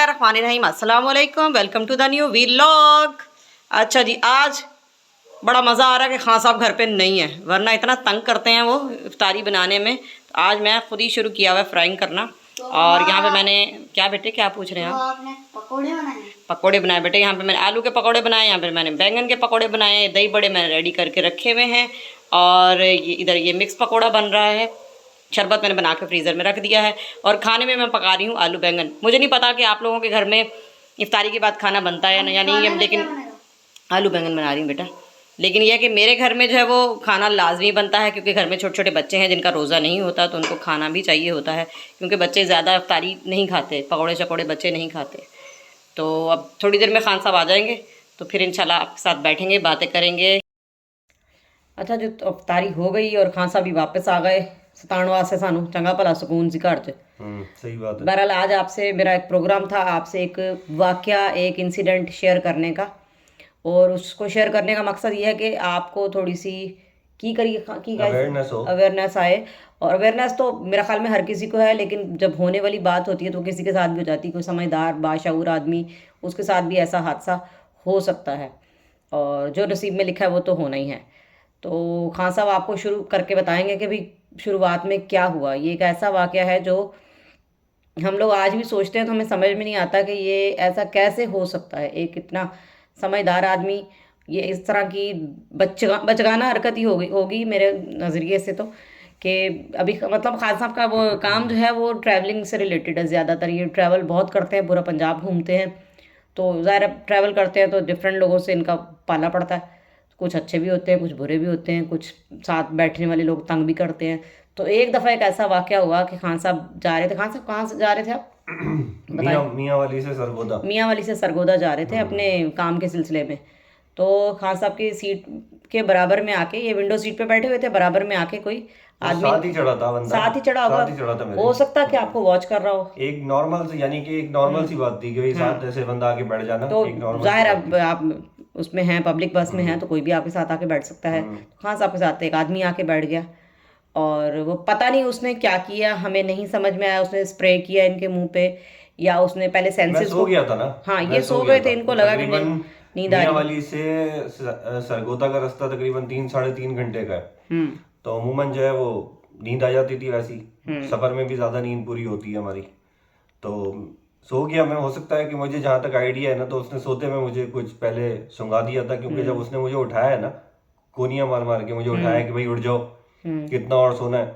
बिस्मिल्लाहिर्रहमानिर्रहीम। अस्सलाम वालेकुम, welcome to the new vlog. अच्छा जी, आज बड़ा मज़ा आ रहा है कि खान साहब घर पे नहीं है, वरना इतना तंग करते हैं वो इफ्तारी बनाने में। तो आज मैं खुद ही शुरू किया हुआ है फ्राइंग करना। और यहाँ पे मैंने क्या बेटे क्या पूछ रहे हैं आप? आपने पकोड़े बनाए? पकोड़े बनाए बेटे। यहाँ पे मैंने आलू के पकोड़े बनाए, यहाँ पे मैंने बैंगन के पकोड़े बनाए, दही बड़े मैंने रेडी करके रखे हुए हैं। और ये इधर ये मिक्स पकोड़ा बन रहा है। शरबत मैंने बना के फ्रीज़र में रख दिया है। और खाने में मैं पका रही हूँ आलू बैंगन। मुझे नहीं पता कि आप लोगों के घर में इफ्तारी के बाद खाना बनता है या नहीं है, लेकिन आलू बैंगन बना रही हूँ बेटा। लेकिन यह है कि मेरे घर में जो है वो खाना लाजमी बनता है, क्योंकि घर में छोटे छोटे बच्चे हैं जिनका रोज़ा नहीं होता, तो उनको खाना भी चाहिए होता है। क्योंकि बच्चे ज़्यादा इफ्तारी नहीं खाते, पकौड़े शकौड़े बच्चे नहीं खाते। तो अब थोड़ी देर में खान साहब आ जाएंगे, तो फिर इंशाल्लाह आपके साथ बैठेंगे, बातें करेंगे। अच्छा, जो इफ्तारी हो गई और खान साहब भी वापस आ गए सताण वास्ते सानू चंगा भला सुकून सी घर च। सही बात है। बहरहाल आज आपसे मेरा एक प्रोग्राम था, आपसे एक वाकया एक इंसिडेंट शेयर करने का। और उसको शेयर करने का मकसद ये है कि आपको थोड़ी सी अवेयरनेस आए। और अवेयरनेस तो मेरा ख्याल में हर किसी को है, लेकिन जब होने वाली बात होती है तो किसी के साथ भी हो जाती है। कोई समझदार बाशऊर आदमी, उसके साथ भी ऐसा हादसा हो सकता है, और जो नसीब में लिखा है वो तो होना ही है। तो खान साहब आपको शुरू करके बताएंगे कि भाई शुरुआत में क्या हुआ। ये एक ऐसा वाकया है जो हम लोग आज भी सोचते हैं तो हमें समझ में नहीं आता कि ये ऐसा कैसे हो सकता है। एक इतना समझदार आदमी ये इस तरह की बचगाना हरकत ही होगी मेरे नज़रिए से। तो कि अभी मतलब खान साहब का वो काम जो है वो ट्रैवलिंग से रिलेटेड है ज़्यादातर। ये ट्रैवल बहुत करते हैं, पूरा पंजाब घूमते हैं। तो ज़ाहिर ट्रैवल करते हैं तो डिफरेंट लोगों से इनका पाला पड़ता है। कुछ अच्छे भी होते हैं, कुछ बुरे भी होते हैं, कुछ साथ बैठने वाले लोग तंग भी करते हैं। तो एक दफ़ा एक ऐसा वाकया हुआ कि खान साहब जा रहे थे। खान साहब कहाँ से जा रहे थे आप? मियाँ वाली से सरगोदा। मियाँ वाली से सरगोदा जा रहे थे अपने काम के सिलसिले में। तो खान साहब की सीट के बराबर में आके, ये विंडो सीट पे बैठे हुए थे, बराबर में आके कोई आदमी साथ ही चढ़ा था बंदा, साथ ही चढ़ा होगा। मेरे। हो सकता है कि आपको वॉच कर रहा हो। एक नॉर्मल से, यानी कि एक नॉर्मल सी बात थी कि भाई साथ ऐसे बंदा आके बैठ जाना। तो एक नॉर्मल जाहिर अब आप उसमें हैं, पब्लिक बस में हैं, तो कोई भी आपके साथ आके बैठ सकता है। खान साहब के साथ एक आदमी आके बैठ गया, और वो पता नहीं उसने क्या किया, हमें नहीं समझ में आया। उसने स्प्रे किया इनके मुंह पे, या उसने पहले सेंसेस सो गया था ना। हाँ, ये सो गए थे, इनको लगा कि नींद आ मियाँ रही। वाली से सरगोदा का रास्ता तकरीबन 3-3.5 घंटे का है। तो अमूमन जो है वो नींद आ जाती थी वैसी। सफर में भी ज्यादा नींद पूरी होती है हमारी। तो सो गया मैं। हो सकता है कि मुझे जहां तक आइडिया है ना, तो उसने सोते में मुझे कुछ पहले सुंगा दिया था। क्योंकि जब उसने मुझे उठाया है ना, कोनिया मार मार के मुझे उठाया कि भाई उठ जाओ, कितना और सोना है।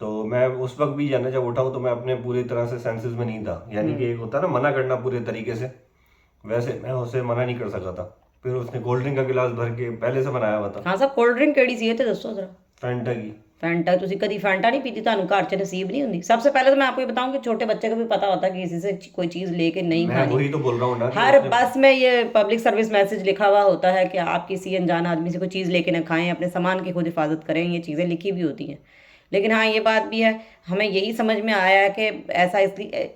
तो मैं उस वक्त भी जाना, जब उठा हूं तो मैं अपने पूरी तरह से सेंसेस में नहीं था। यानी कि एक होता ना मना करना पूरे तरीके से, वैसे मैं उसे मना नहीं कर सका था। फिर उसने कोल्ड ड्रिंक का गिलास भर के पहले से बनाया हुआ था। हाँ साहब, कोल्ड ड्रिंक केड़ी सी थे दसो जरा। फैंटा की। फैंटा ਤੁਸੀਂ कभी फैंटा नहीं पीती? ਤੁਹਾਨੂੰ घर च नसीब नहीं होती। सबसे पहले तो मैं आपको ये बताऊं कि छोटे बच्चे को भी पता होता है कि किसी से कोई चीज़ लेके नहीं मैं खानी। वही तो बोल रहा हूँ ना कि हर बस में ये पब्लिक सर्विस मैसेज लिखा हुआ होता है कि आप किसी अनजान आदमी से कोई चीज़ लेके ना खाएं, अपने सामान की खुद हिफाजत करें। ये चीज़ें लिखी भी होती हैं। लेकिन हाँ, ये बात भी है, हमें यही समझ में आया है कि ऐसा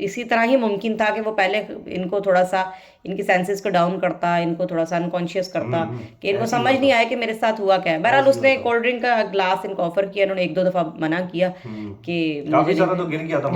इसी तरह ही मुमकिन था कि वो पहले इनको थोड़ा सा इनकी सेंसेस को डाउन करता, इनको थोड़ा सा अनकॉन्शियस करता, कि इनको समझ नहीं आया कि मेरे साथ हुआ क्या है। बहरहाल उसने कोल्ड ड्रिंक का ग्लास इनको ऑफर किया, इन्होंने 1-2 दफ़ा मना किया कि काफी सारा तो गिर गया था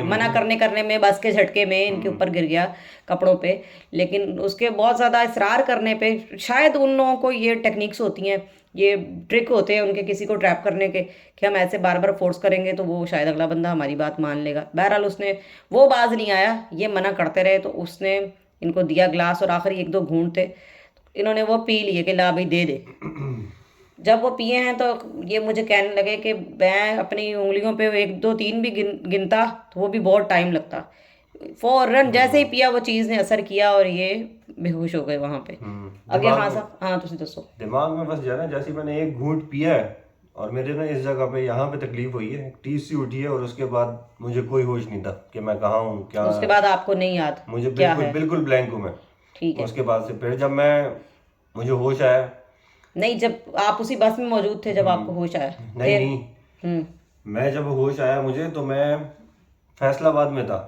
मना करने में बस के झटके में इनके ऊपर गिर गया कपड़ों पे। लेकिन उसके बहुत ज़्यादा इसरार करने पे, शायद उन लोगों को ये टेक्निक्स होती हैं, ये ट्रिक होते हैं उनके किसी को ट्रैप करने के, कि हम ऐसे बार बार फोर्स करेंगे तो वो शायद अगला बंदा हमारी बात मान लेगा। बहरहाल उसने वो बाज नहीं आया, ये मना करते रहे। तो उसने इनको दिया ग्लास, और आखिरी 1-2 घूंट थे, इन्होंने वो पी लिए कि ला भाई दे दे। जब वो पिए हैं तो ये मुझे कहने लगे कि मैं अपनी उंगलियों पे 1-2-3 भी गिनता तो वो भी बहुत टाइम लगता। फौरन जैसे ही पिया वो चीज़ ने असर किया और ये बेहोश हो गए वहाँ पे। अगे हाँ साहब, हाँ तुम दसो। दिमाग में बस जाना, जैसे मैंने एक घूंट पिया है और मेरे ना इस जगह पे यहाँ पे तकलीफ हुई है, टीस सी उठी है, और उसके बाद मुझे कोई होश नहीं था कि मैं कहाँ हूँ क्या। उसके बाद आपको नहीं याद? मुझे बिल्कुल ब्लैंक हूँ मैं। ठीक है। उसके बाद से फिर जब मुझे होश आया, नहीं, जब आप उसी बस में मौजूद थे जब आपको होश आया? नहीं, मैं जब होश आया मुझे, तो मैं फैसलाबाद में था।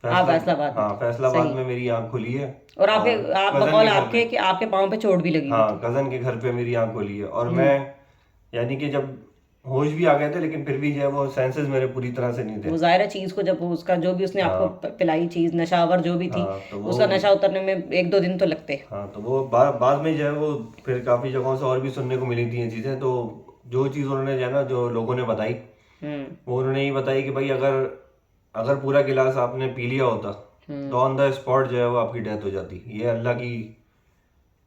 फैसलाबाद। हाँ, फैसलाबाद में मेरी आंख खुली है। और आप बकौल आपके कि आपके पाँव पे चोट भी लगी? हाँ, कजन के घर पे मेरी आंख खुली है। और मैं, यानी कि जब होश भी आ गए थे, लेकिन फिर भी जो है वो सेंसेस मेरे पूरी तरह से नहीं थे। वो ज़ाहिर है चीज़ को जब वो उसका जो भी उसने आपको हाँ पिलाई चीज़ नशावर जो भी थी, हाँ तो वो उसका नशा उतरने में 1-2 दिन तो लगते। हाँ तो वो बाद में जो है वो फिर काफ़ी जगहों से और भी सुनने को मिली थी ये चीज़ें। तो जो चीज़ उन्होंने जो है ना, जो लोगों ने बताई, हम्म वो उन्होंने ये बताई कि भाई अगर अगर पूरा गिलास आपने पी लिया होता तो ऑन द स्पॉट जो है वो आपकी डेथ हो जाती। ये अल्लाह की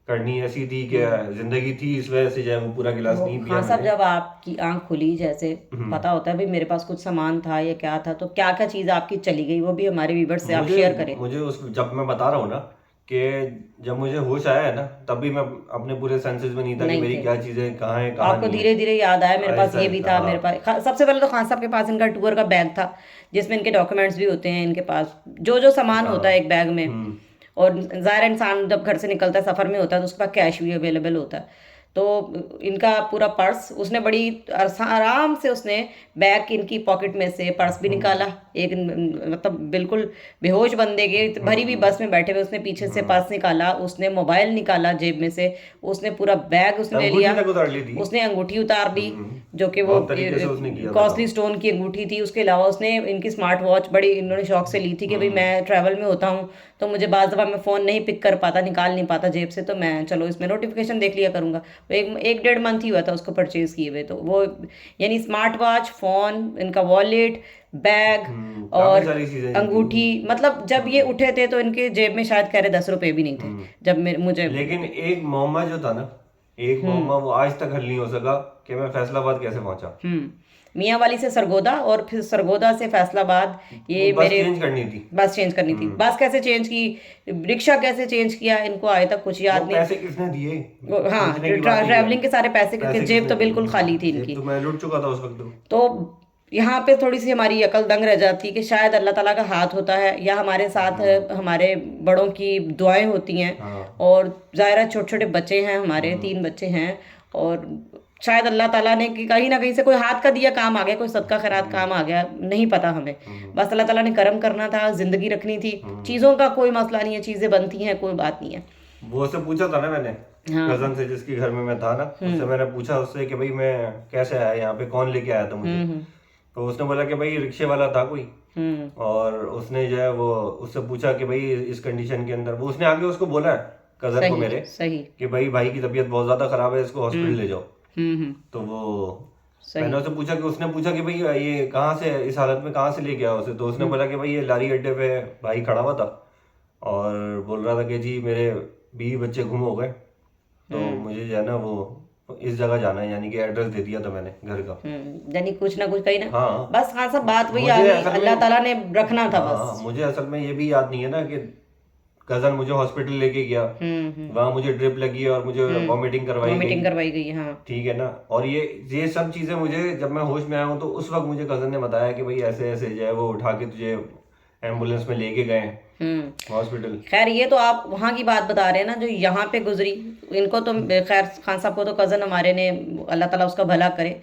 करनी ऐसी थी कि जिंदगी थी, इस वजह से जो है वो पूरा गिलास वो नहीं पिया हाँ साहब, मैंने। जब आपकी आंख खुली जैसे पता होता है भाई मेरे पास कुछ सामान था या क्या था, तो क्या क्या चीज़ आपकी चली गई वो भी हमारे व्यूवर्स से आप मुझे शेयर करें। मुझे उस जब मैं बता रहा हूँ ना कि जब मुझे होश आया है ना, तब भी मैं अपने पूरे सेंसेस में नहीं था कि नहीं मेरी थे। क्या चीज़ें कहाँ है कहाँ आपको नहीं है। धीरे धीरे याद आया मेरे पास आहिस्ता ये भी आहिस्ता था, हाँ। मेरे पास सबसे पहले तो खान साहब के पास इनका टूर का बैग था, जिसमें इनके डॉक्यूमेंट्स भी होते हैं, इनके पास जो जो सामान होता है हाँ एक बैग में। और ज़ाहिर है इंसान जब घर से निकलता है सफ़र में होता है तो उसके पास कैश भी अवेलेबल होता है। तो इनका पूरा पर्स उसने बड़ी आराम से उसने बैग इनकी पॉकेट में से पर्स भी निकाला, एक मतलब बिल्कुल बेहोश बंदे के भरी हुई बस में बैठे हुए उसने पीछे से पर्स निकाला, उसने मोबाइल निकाला जेब में से, उसने पूरा बैग उसने ले अंगूठी लिया, तक उतार ली थी। उसने अंगूठी उतार ली जो कि वो बहुत तरीके से उसने किया था कॉस्टली काम। स्टोन की अंगूठी थी। उसके अलावा उसने इनकी स्मार्ट वॉच बड़ी इन्होंने शौक से ली थी कि भाई मैं ट्रैवल में होता हूँ तो मुझे बाज़ दफ़ा मैं फ़ोन नहीं पिक कर पाता, निकाल नहीं पाता जेब से, तो मैं चलो इसमें नोटिफिकेशन देख लिया करूँगा। तो एक 1.5 मंथ ही हुआ था उसको परचेज़ किए हुए, तो वो यानी स्मार्ट वॉच, फ़ोन, इनका वॉलेट, बैग काफी और सारी चीजें जो थी अंगूठी, मतलब जब ये उठे थे तो इनके जेब में शायद कह रहे 10 रुपए भी नहीं थे जब मुझे। लेकिन एक मोहम्मद जो था ना, एक मोहम्मद वो आज तक हल नहीं हो सका कि मैं फैसलाबाद कैसे पहुंचा। मियाँ वाली से सरगोदा और फिर सरगोदा से फैसलाबाद, वो ये बस मेरे चेंज करनी थी। बस चेंज करनी थी। बस कैसे चेंज की, रिक्शा कैसे चेंज किया, इनको आए तक कुछ वो याद नहीं। पैसे किसने दिए, हाँ, पूछने की बात ही है। ट्रैवलिंग के सारे पैसे, क्योंकि पैसे जेब किसने तो दिए? बिल्कुल खाली थी जेब इनकी। तो मैं लुट चुका था उस वक्त तो। तो यहाँ पे थोड़ी सी हमारी अकल दंग रह जाती है कि शायद अल्लाह ताला का हाथ होता है या हमारे साथ हमारे बड़ों की दुआएं होती हैं। हाँ और ज़ाहिर है छोटे छोटे बच्चे हैं हमारे, 3 बच्चे हैं, और शायद अल्लाह ताला ने कि कहीं ना कहीं से कोई हाथ का दिया काम आ गया, कोई सदका खैरात काम आ गया, नहीं पता हमें। बस अल्लाह ताला ने करम करना था, जिंदगी रखनी थी। चीज़ों का कोई मसला नहीं है, चीज़ें बनती हैं, कोई बात नहीं है। वो उससे पूछा था ना मैंने, हाँ। कजन से जिसके घर में मैं था ना, उससे मैंने पूछा उससे कि भाई मैं कैसे आया यहाँ पे, कौन लेके आया था मुझे। तो उसने बोला कि भाई रिक्शे वाला था कोई, और उसने जो है वो उससे पूछा कि भाई इस कंडीशन के अंदर, वो उसने आगे उसको बोला है कजन को सही मेरे सही। कि भाई की तबीयत बहुत ज्यादा खराब है, इसको हॉस्पिटल ले जाओ। तो वो सही। मैंने उससे पूछा कि उसने पूछा कि भाई ये कहाँ से, इस हालत में कहाँ से लेके आया उसे। तो उसने बोला कि भाई ये लारी अड्डे पे भाई खड़ा हुआ था और बोल रहा था कि जी मेरे 20 बच्चे गुम हो गए, तो मुझे जो है ना वो इस जगह जाना है, यानी कि एड्रेस दे दिया था मैंने घर का। यानी कुछ ना कुछ कहीं ना। हाँ बस हाँ सब बात वही आ मुझे गई, असल अल्लाह में ताला ने रखना था हाँ बस। मुझे असल में ये भी याद नहीं है ना कि कजन मुझे हॉस्पिटल लेके गया, वहां मुझे ड्रिप लगी और मुझे वॉमिटिंग करवाई मीटिंग गई, करवाई गई, हाँ। ठीक है ना। और ये सब चीजें मुझे जब मैं होश में आया हूँ तो उस वक्त मुझे कजन ने बताया कि भाई ऐसे ऐसे जो है वो उठा के तुझे एम्बुलेंस में लेके गए हॉस्पिटल। खैर ये तो आप वहाँ की बात बता रहे हैं ना जो यहाँ पे गुजरी। इनको तो खैर खान साहब को तो कज़न हमारे ने, अल्लाह ताला उसका भला करे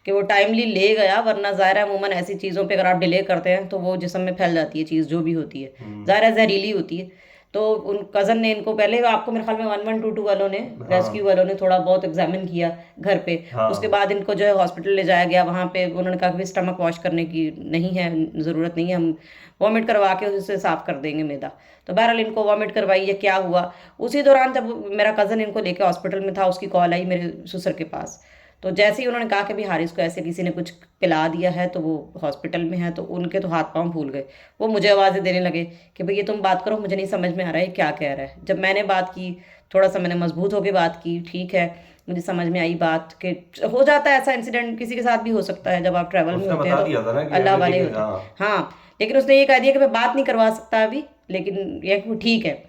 कि वो टाइमली ले गया, वरना ज़ाहिर है अमूमन ऐसी चीज़ों पे अगर आप डिले करते हैं तो वो जिस्म में फैल जाती है चीज़ जो भी होती है, ज़ाहिर है जहरीली होती है। तो उन कज़न ने इनको पहले, आपको मेरे ख्याल में 1122 वालों ने, रेस्क्यू वालों ने थोड़ा बहुत एग्जामिन किया घर पे। उसके बाद इनको जो है हॉस्पिटल ले जाया गया। वहाँ पे उन्होंने कहा कि स्टमक वॉश करने की नहीं है, ज़रूरत नहीं है, हम वॉमिट करवा के उससे साफ़ कर देंगे मैदा। तो बहरहाल इनको वॉमिट करवाई या क्या हुआ, उसी दौरान जब मेरा कज़न इनको लेके हॉस्पिटल में था उसकी कॉल आई मेरे ससुर के पास। तो जैसे ही उन्होंने कहा कि भाई हारिस को ऐसे किसी ने कुछ पिला दिया है तो वो हॉस्पिटल में है, तो उनके तो हाथ पांव फूल गए। वो मुझे आवाज़ें देने लगे कि भाई ये तुम बात करो, मुझे नहीं समझ में आ रहा है क्या कह रहा है। जब मैंने बात की, थोड़ा सा मैंने मजबूत होकर बात की, ठीक है मुझे समझ में आई बात कि हो जाता है ऐसा इंसिडेंट, किसी के साथ भी हो सकता है जब आप ट्रैवल में उसने होते बता हैं दिया था ना तो कि अल्लाह वाले everything is- होते हैं। हाँ हाँ, लेकिन उसने ये कह दिया कि मैं बात नहीं करवा सकता अभी, लेकिन ये ठीक है।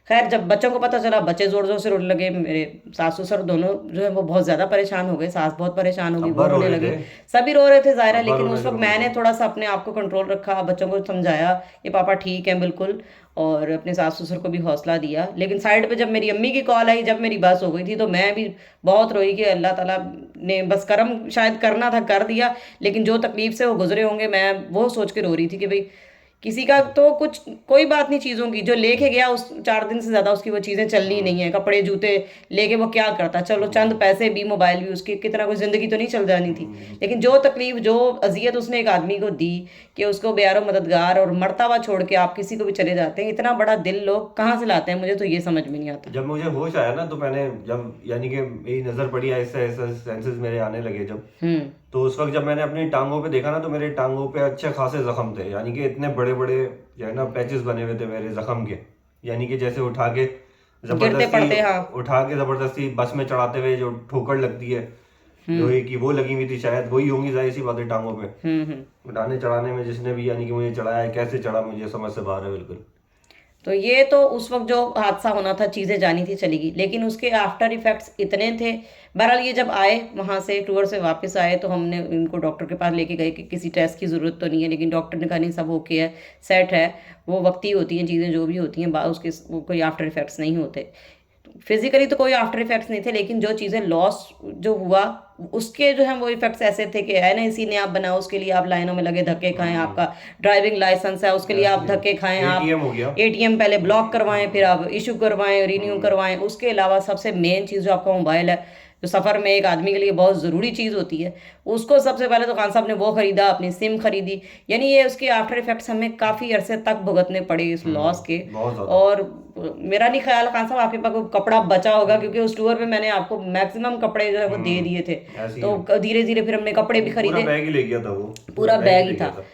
खैर जब बच्चों को पता चला, बच्चे जोर जोर से रोने लगे। मेरे सास ससुर दोनों जो है वो बहुत ज़्यादा परेशान हो गए, सास बहुत परेशान हो गई, वो अब्बा रो रोने रहे लगी, थे, सभी रो रहे थे ज़ाहिर है। अब्बा लेकिन रोने उस शुरू वक्त हो मैंने गए। थोड़ा सा अपने आप को कंट्रोल रखा, बच्चों को समझाया ये पापा ठीक है बिल्कुल, और अपने सास ससुर को भी हौसला दिया। लेकिन साइड पे जब मेरी अम्मी की कॉल आई, जब मेरी बस हो गई थी, तो मैं भी बहुत रोई कि अल्लाह ताला ने बस करम शायद करना था कर दिया, लेकिन जो तकलीफ से वो गुजरे होंगे मैं वो सोच के रो रही थी कि भाई किसी का तो कुछ कोई बात नहीं चीज़ों की, जो लेके गया उस 4 दिन से ज़्यादा उसकी वो चीज़ें चलनी नहीं है, कपड़े जूते लेके वो क्या करता, चलो चंद पैसे भी, मोबाइल भी, उसकी कितना कोई ज़िंदगी तो नहीं चल जानी थी। लेकिन जो तकलीफ, जो अजियत उसने एक आदमी को दी कि उसको बेयारो मददगार और मरता हुआ छोड़ के आप किसी को भी चले जाते हैं, इतना बड़ा दिल लोग कहाँ से लाते हैं, मुझे तो ये समझ में नहीं आता। जब मुझे होश आया ना, तो मैंने जब यानी कि मेरी नज़र पड़ी, ऐसे ऐसे सेंसेस मेरे आने लगे जब, तो उस वक्त जब मैंने अपनी टांगों पे देखा ना, तो मेरे टांगों पे अच्छे खासे जख्म थे, यानी कि इतने बड़े बड़े जो है ना पैचेस बने हुए थे मेरे जख्म के, यानी कि जैसे उठा के गिरते पड़ते, हाँ। जबरदस्ती बस में चढ़ाते हुए जो ठोकर लगती है लोहे की, वो लगी हुई थी, शायद वही होंगी, जाहिर सी बात है टांगों पे। उठाने चढ़ाने में जिसने भी यानी कि मुझे चढ़ाया है, कैसे चढ़ा मुझे समझ से बाहर है बिल्कुल। तो ये तो उस वक्त जो हादसा होना था, चीज़ें जानी थी चली गई, लेकिन उसके आफ्टर इफेक्ट्स इतने थे। बहरहाल ये जब आए वहाँ से टूर से वापस आए, तो हमने इनको डॉक्टर के पास लेके गए कि किसी टेस्ट की ज़रूरत तो नहीं है, लेकिन डॉक्टर ने कहा नहीं, सब ओके है, सेट है, वो वक्ती होती हैं चीज़ें, जो भी होती हैं उसके वो कोई आफ्टर इफेक्ट्स नहीं होते। फिजिकली तो कोई आफ्टर इफेक्ट्स नहीं थे, लेकिन जो चीज़ें लॉस जो हुआ उसके जो हैं वो इफेक्ट्स ऐसे थे कि एनआईसी ने आप बनाओ, उसके लिए आप लाइनों में लगे धक्के खाएं, आपका ड्राइविंग लाइसेंस है उसके लिए आप धक्के खाएं, आप एटीएम हो गया, एटीएम पहले ब्लॉक करवाएं, फिर आप इशू करवाएं, रिन्यू करवाएं। उसके अलावा सबसे मेन चीज़ जो आपका मोबाइल है, जो सफ़र में एक आदमी के लिए बहुत ज़रूरी चीज़ होती है, उसको सबसे पहले तो खान साहब ने वो ख़रीदा, अपनी सिम खरीदी। यानी ये उसके आफ्टर इफेक्ट्स हमें काफ़ी अरसे तक भुगतने पड़े इस लॉस के। बहुत ज़्यादा। और मेरा नहीं ख्याल खान साहब आपके पास कोई कपड़ा बचा होगा, क्योंकि उस टूर पे मैंने आपको मैक्सिमम कपड़े जो है वो दे दिए थे, ऐसे ही तो धीरे धीरे फिर हमने कपड़े भी पूरा खरीदे, बैग ही ले गया था वो, पूरा बैग ही ले गया था।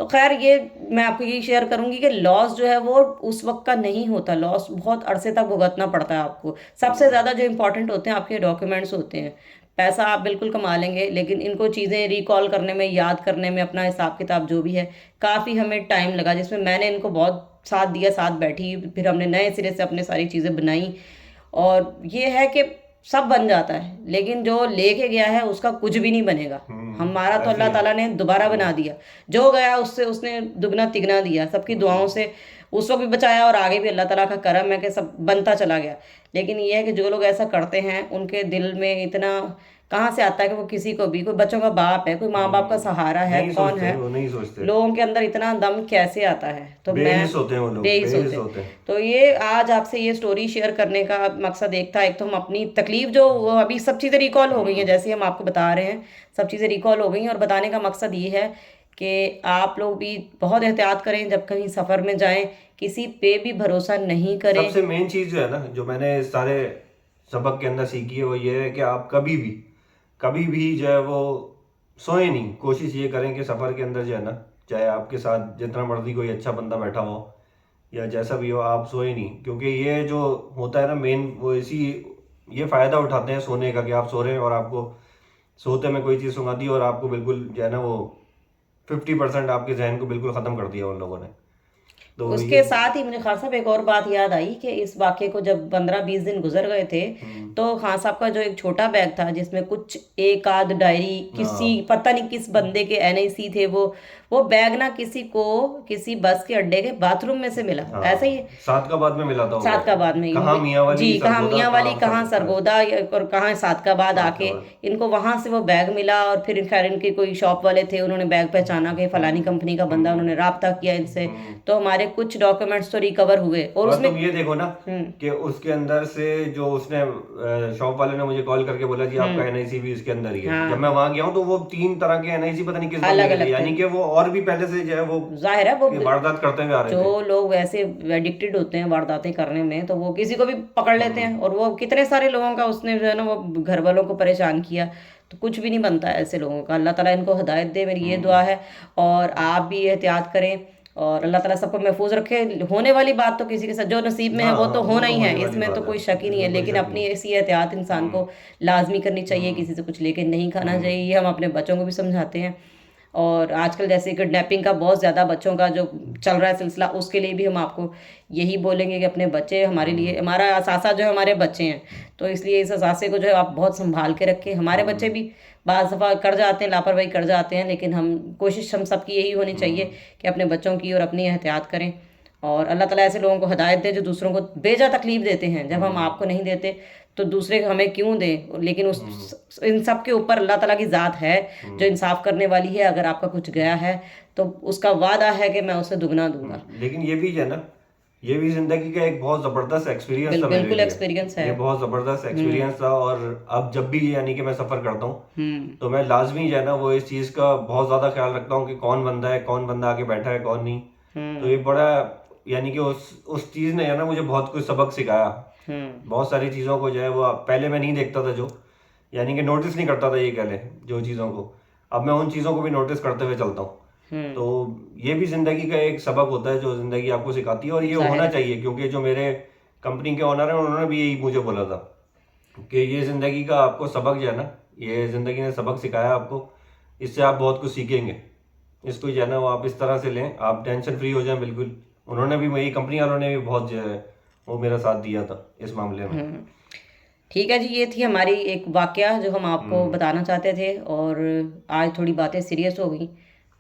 तो खैर ये मैं आपको यही शेयर करूंगी कि लॉस जो है वो उस वक्त का नहीं होता, लॉस बहुत अरसे तक भुगतना पड़ता है आपको। सबसे ज़्यादा जो इंपॉर्टेंट होते हैं आपके डॉक्यूमेंट्स होते हैं। पैसा आप बिल्कुल कमा लेंगे, लेकिन इनको चीज़ें रिकॉल करने में, याद करने में, अपना हिसाब किताब जो भी है, काफ़ी हमें टाइम लगा, जिसमें मैंने इनको बहुत साथ दिया, साथ बैठी, फिर हमने नए सिरे से अपने सारी चीज़ें बनाई। और ये है कि सब बन जाता है, लेकिन जो लेके गया है उसका कुछ भी नहीं बनेगा। हमारा तो अल्लाह ताला ने दोबारा बना दिया, जो गया उससे उसने दुगना तिगना दिया, सबकी दुआओं से उस वक्त भी बचाया, और आगे भी अल्लाह ताला का करम है कि सब बनता चला गया। लेकिन ये है कि जो लोग ऐसा करते हैं उनके दिल में इतना कहाँ से आता है कि वो किसी को भी, कोई बच्चों का बाप है, कोई माँ बाप का सहारा है, नहीं कौन सोचते, है, वो नहीं सोचते, लोगों के अंदर इतना दम कैसे आता है। तो मैं बेहिस होते हैं वो लोग, बेहिस बेहिस होते होते हैं। तो ये आज आपसे ये स्टोरी शेयर करने का मकसद एक था, एक तो हम अपनी तकलीफ जो अभी सब चीज़ें रिकॉल हो गई हैं, जैसे हम आपको बता रहे हैं, सब चीज़ें रिकॉल हो गई हैं, और बताने का मकसद ये है कि आप लोग भी बहुत एहतियात करें जब कहीं सफ़र में जाएं, किसी पे भी भरोसा नहीं करें। सबसे मेन चीज जो है ना, जो मैंने इस सारे सबक के अंदर सीखी है, वो ये है कि आप कभी भी जो है वो सोए नहीं। कोशिश ये करें कि सफर के अंदर जो है ना, चाहे आपके साथ जितना मर्जी कोई अच्छा बंदा बैठा हो या जैसा भी हो, आप सोए नहीं, क्योंकि ये जो होता है ना मेन, वो ये फायदा उठाते हैं सोने का, कि आप सो रहे हैं और आपको सोते में कोई चीज़ सुंगा दी और आपको बिल्कुल जो है ना वो 50% आपके जहन को बिल्कुल ख़त्म कर दिया उन लोगों ने। तो उसके साथ ही मुझे खान साहब एक और बात याद आई कि इस वाक्य को जब 15-20 दिन गुजर गए थे, तो खान साहब का जो एक छोटा बैग था जिसमें कुछ एक आध डायरी, किसी पता नहीं किस बंदे के एनआईसी थे, वो बैग ना किसी बस के अड्डे के बाथरूम में से मिला। ऐसा ही सादकाबाद में मिला था वो सादकाबाद में, कहाँ मियांवाली, जी, कहाँ सरगोदा, मियांवाली, कहाँ सरगोदा, और कहाँ सादकाबाद आके इनको वहां से वो बैग मिला। और फिर खैर इनके कोई शॉप वाले थे, उन्होंने बैग पहचाना कि फलानी कंपनी का बंदा, उन्होंने राब्ता किया इनसे, तो हमारे कुछ डॉक्यूमेंट्स तो रिकवर हुए। और उसमें तुम ये देखो ना कि उसके अंदर से जो उसने शॉप वाले ने मुझे कॉल करके बोला जी आपका एनआईसी भी इसके अंदर ही है। जब मैं वहां गया हूँ तो वो 3 तरह के एनआईसी पता नहीं किस बंदे के थे, यानी कि वो और भी पहले से जो है वो जाहिर है वो वारदात करते हुए आ रहे थे। जो लोग वैसे एडिक्टेड होते हैं वारदातें करने में, तो वो किसी को भी पकड़ लेते हैं, और वो कितने सारे लोगों का उसने जो है ना वो घर वालों को परेशान किया। तो कुछ भी नहीं बनता है ऐसे लोगों का। अल्लाह ताला इनको हिदायत दे, मेरी ये दुआ है। और आप भी एहतियात करें और अल्लाह ताला सबको महफूज रखे। होने वाली बात तो किसी के साथ जो नसीब में है वो तो होना ही है, इसमें तो कोई शक ही नहीं है, लेकिन अपनी ऐसी एहतियात इंसान को लाजमी करनी चाहिए। किसी से कुछ लेके नहीं खाना चाहिए, ये हम अपने बच्चों को भी समझाते हैं। और आजकल जैसे किडनैपिंग का बहुत ज़्यादा बच्चों का जो चल रहा है सिलसिला, उसके लिए भी हम आपको यही बोलेंगे कि अपने बच्चे हमारे लिए, हमारा असासा जो है हमारे बच्चे हैं, तो इसलिए इस असासे को जो है आप बहुत संभाल के रखें। हमारे बच्चे भी बाज़ दफ़ा कर जाते हैं, लापरवाही कर जाते हैं, लेकिन कोशिश हम सबकी यही होनी चाहिए कि अपने बच्चों की और अपनी एहतियात करें। और अल्लाह ताला ऐसे लोगों को हिदायत दे जो दूसरों को बेजा तकलीफ देते हैं। जब हम आपको नहीं देते तो दूसरे हमें क्यों दें, लेकिन उस इन सब के ऊपर अल्लाह ताला की ज़ात है जो इंसाफ करने वाली है। अगर आपका कुछ गया है तो उसका वादा है कि मैं उसे दुगना दूंगा। लेकिन ये भी है ना, ये भी जिंदगी का एक बहुत जबरदस्त एक्सपीरियंस था मेरे बिल्कुल लिए। एक्सपीरियंस है। ये बहुत जबरदस्त एक्सपीरियंस था, और अब जब भी यानी कि मैं सफर करता हूँ तो मैं लाजमी जो है ना वो इस चीज का बहुत ज्यादा ख्याल रखता हूँ कि कौन बंदा है, कौन बंदा आगे बैठा है, कौन नहीं। तो ये बड़ा यानी कि उस चीज ने है ना मुझे बहुत कुछ सबक सिखाया। बहुत सारी चीजों को जो है वो पहले मैं नहीं देखता था, जो यानी कि नोटिस नहीं करता था, ये कह लें जो चीजों को, अब मैं उन चीजों को भी नोटिस करते हुए चलता हूँ। तो ये भी जिंदगी का एक सबक होता है जो जिंदगी आपको सिखाती है, और ये होना चाहिए, क्योंकि जो मेरे कंपनी के ओनर हैं उन्होंने भी यही मुझे बोला था कि ये जिंदगी का आपको सबक जो है ना, ये जिंदगी ने सबक सिखाया आपको, इससे आप बहुत कुछ सीखेंगे। इसको जो है ना वो आप इस तरह से लें, आप टेंशन फ्री हो जाएं बिल्कुल। उन्होंने भी, मेरी कंपनी वालों ने भी बहुत जो है वो मेरा साथ दिया था इस मामले में। ठीक है जी, ये थी हमारी एक वाकया जो हम आपको बताना चाहते थे। और आज थोड़ी बातें सीरियस हो गई,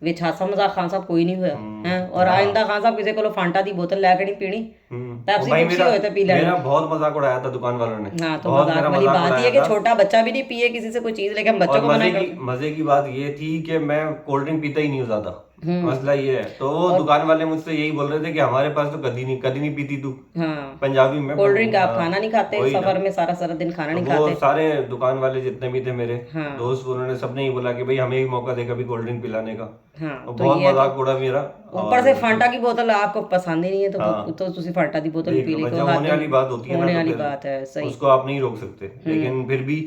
विच हासा मजाक खान साहब कोई नहीं हुआ है। और आइंदा खान साहब किसी को फांटा दी बोतल लैके नहीं पीनी, पेप्सी भाई पुप्सी होए तो पी लेनी। मेरा बहुत मजाक उड़ाया था दुकान वालों ने। हाँ, तो बहुत मजाक मेरा वाली मजाक बात ही है उड़ाया कि था। छोटा बच्चा भी नहीं पिए किसी से कोई चीज, लेकिन हम बच्चों और को मना करते मजे की बात ये थी कि मैं कोल्ड ड्रिंक पीता ही नहीं हूँ ज्यादा। मसला ये है, तो वो दुकान वाले मुझसे यही बोल रहे थे कि हमारे पास तो कभी नहीं पीती तू। हाँ, पंजाबी में कोल्ड ड्रिंक आप हाँ, खाना नहीं खाते वही ना। सफर में, सारा सारा दिन खाना तो नहीं वो खाते। सारे दुकान वाले जितने भी थे मेरे हाँ। दोस्त, उन्होंने सबने ही बोला कि भाई हमें भी मौका दे कभी कोल्ड ड्रिंक पिलाने का। हाँ, तो तो बहुत ये है मजाक उड़ा मेरा। ऊपर से फांटा की बोतल आपको पसंद ही नहीं है, तो हाँ। तो तुसी फांटा की बोतल देख पी लो ली भाई, को जब हाथ होने वाली बात होती है ना होने तो वाली फिर बात है। सही। उसको आप नहीं रोक सकते, लेकिन फिर भी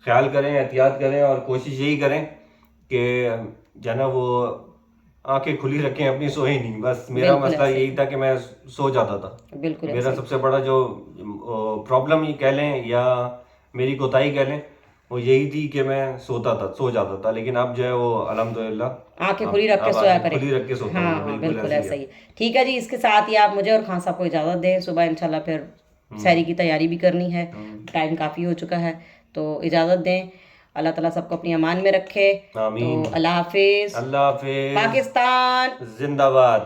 ख्याल करें, एहतियात करें, और कोशिश यही करें कि जो है ना वो आंखें खुली रखें अपनी, सोए नहीं। बस मेरा बिल्कुल मसला ऐसे यही था कि मैं सो जाता था। बिल्कुल मेरा ऐसे सबसे बड़ा जो प्रॉब्लम ये कह लें या मेरी कोताही कह लें, वो यही थी कि मैं सो जाता था। लेकिन अब जो है वो अल्हम्दुलिल्लाह आंखें खुली रख के अब सोया आंखें करें। खुली रख के सोता हूँ मैं, हाँ, बिल्कुल बिल्कुल ऐसे ही ऐसा है। ही। ठीक है जी, इसके साथ ही आप मुझे और खान साहब को इजाज़त दें। सुबह इंशाल्लाह फिर सैरी की तैयारी भी करनी है, टाइम काफ़ी हो चुका है, तो इजाज़त दें। अल्लाह ताला सबको अपनी अमान में रखे। तो आमीन। अल्लाह हाफिज़। अल्लाह हाफिज। पाकिस्तान जिंदाबाद।